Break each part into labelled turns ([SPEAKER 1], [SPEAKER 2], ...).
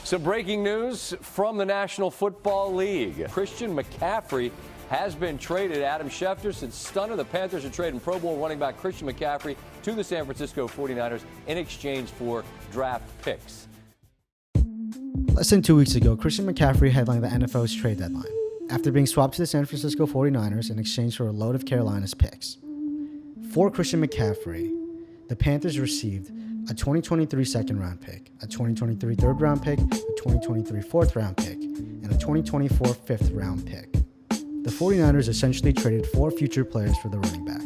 [SPEAKER 1] Some breaking news from the National Football League. Christian McCaffery has been traded. Adam Schefter said stunner. The Panthers are trading Pro Bowl running back Christian McCaffery to the San Francisco 49ers in exchange for draft picks.
[SPEAKER 2] Less than 2 weeks ago, Christian McCaffrey headlined the NFL's trade deadline after being swapped to the San Francisco 49ers in exchange for a load of Carolina's picks. For Christian McCaffrey, the Panthers received a 2023 second-round pick, a 2023 third-round pick, a 2023 fourth-round pick, and a 2024 fifth-round pick. The 49ers essentially traded 4 future players for the running back,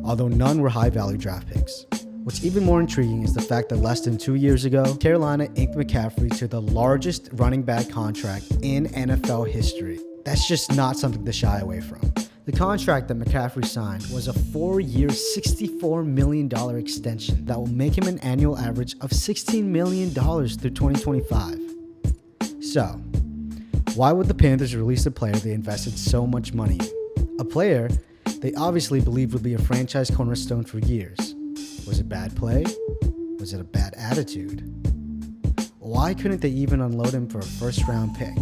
[SPEAKER 2] although none were high-value draft picks. What's even more intriguing is the fact that less than 2 years ago, Carolina inked McCaffrey to the largest running back contract in NFL history. That's just not something to shy away from. The contract that McCaffrey signed was a 4-year, $64 million extension that will make him an annual average of $16 million through 2025. So, why would the Panthers release a player they invested so much money in? A player they obviously believed would be a franchise cornerstone for years. Was it bad play? Was it a bad attitude? Why couldn't they even unload him for a first-round pick?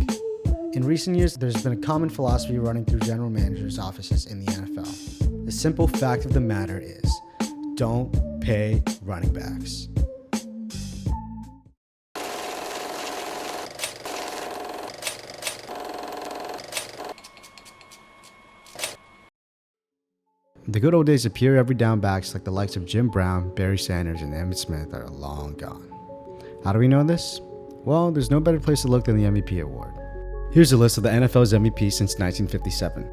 [SPEAKER 2] In recent years, there's been a common philosophy running through general managers' offices in the NFL. The simple fact of the matter is, don't pay running backs. The good old days of pure every down backs like the likes of Jim Brown, Barry Sanders, and Emmitt Smith are long gone. How do we know this? Well, there's no better place to look than the MVP award. Here's a list of the NFL's MVP since 1957.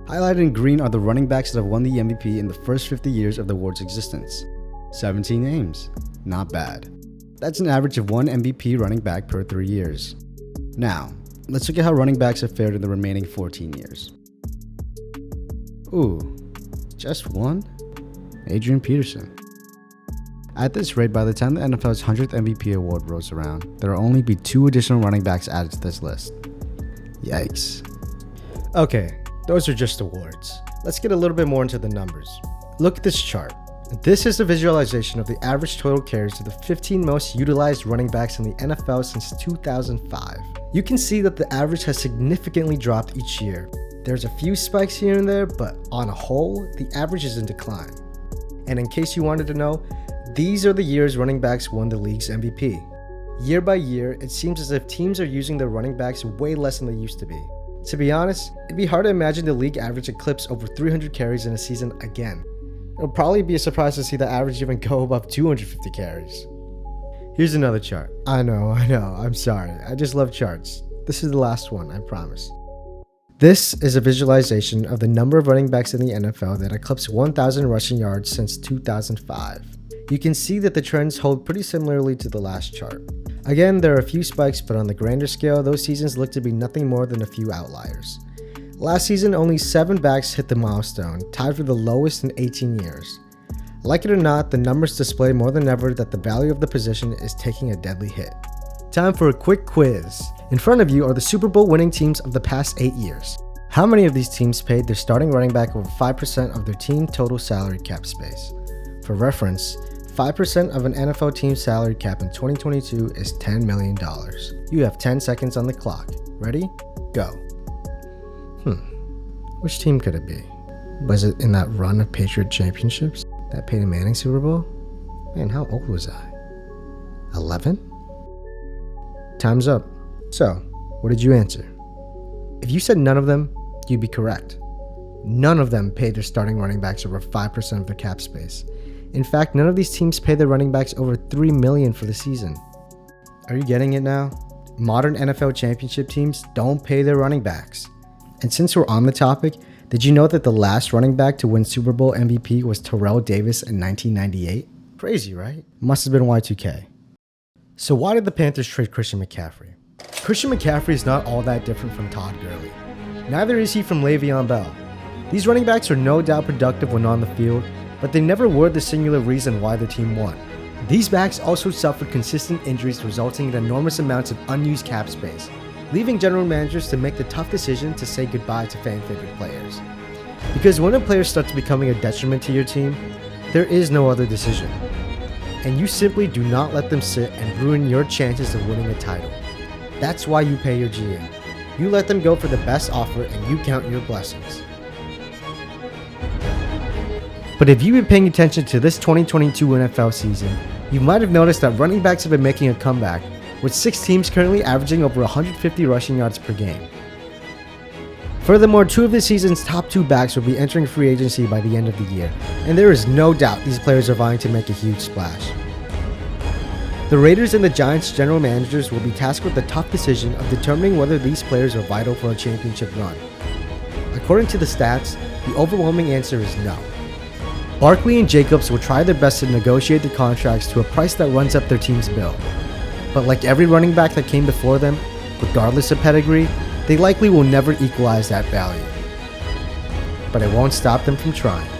[SPEAKER 2] Highlighted in green are the running backs that have won the MVP in the first 50 years of the award's existence. 17 names. Not bad. That's an average of 1 MVP running back per 3 years. Now, let's look at how running backs have fared in the remaining 14 years. Ooh, just one? Adrian Peterson. At this rate, by the time the NFL's 100th MVP award rolls around, there will only be 2 additional running backs added to this list. Yikes. Okay, those are just awards. Let's get a little bit more into the numbers. Look at this chart. This is a visualization of the average total carries of the 15 most utilized running backs in the NFL since 2005. You can see that the average has significantly dropped each year. There's a few spikes here and there, but on a whole, the average is in decline. And in case you wanted to know, these are the years running backs won the league's MVP. Year by year, it seems as if teams are using their running backs way less than they used to be. To be honest, it'd be hard to imagine the league average eclipse over 300 carries in a season again. It'll probably be a surprise to see the average even go above 250 carries. Here's another chart. I know, I'm sorry. I just love charts. This is the last one, I promise. This is a visualization of the number of running backs in the NFL that eclipsed 1,000 rushing yards since 2005. You can see that the trends hold pretty similarly to the last chart. Again, there are a few spikes, but on the grander scale, those seasons look to be nothing more than a few outliers. Last season, only 7 backs hit the milestone, tied for the lowest in 18 years. Like it or not, the numbers display more than ever that the value of the position is taking a deadly hit. Time for a quick quiz. In front of you are the Super Bowl winning teams of the past 8 years. How many of these teams paid their starting running back over 5% of their team total salary cap space? For reference, 5% of an NFL team's salary cap in 2022 is $10 million. You have 10 seconds on the clock. Ready? Go. Which team could it be? Was it in that run of Patriot championships? That Peyton Manning Super Bowl? Man, how old was I? 11? Time's up. So, what did you answer? If you said none of them, you'd be correct. None of them paid their starting running backs over 5% of their cap space. In fact, none of these teams pay their running backs over $3 million for the season. Are you getting it now? Modern NFL championship teams don't pay their running backs. And since we're on the topic, did you know that the last running back to win Super Bowl MVP was Terrell Davis in 1998? Crazy, right? Must have been Y2K. So why did the Panthers trade Christian McCaffrey? Christian McCaffrey is not all that different from Todd Gurley. Neither is he from Le'Veon Bell. These running backs are no doubt productive when on the field, but they never were the singular reason why their team won. These backs also suffered consistent injuries resulting in enormous amounts of unused cap space, leaving general managers to make the tough decision to say goodbye to fan-favorite players. Because when a player starts becoming a detriment to your team, there is no other decision. And you simply do not let them sit and ruin your chances of winning a title. That's why you pay your GM. You let them go for the best offer and you count your blessings. But if you've been paying attention to this 2022 NFL season, you might have noticed that running backs have been making a comeback, with 6 teams currently averaging over 150 rushing yards per game. Furthermore, 2 of the season's top 2 backs will be entering free agency by the end of the year, and there is no doubt these players are vying to make a huge splash. The Raiders and the Giants' general managers will be tasked with the tough decision of determining whether these players are vital for a championship run. According to the stats, the overwhelming answer is no. Barkley and Jacobs will try their best to negotiate the contracts to a price that runs up their team's bill. But like every running back that came before them, regardless of pedigree, they likely will never equalize that value. But it won't stop them from trying.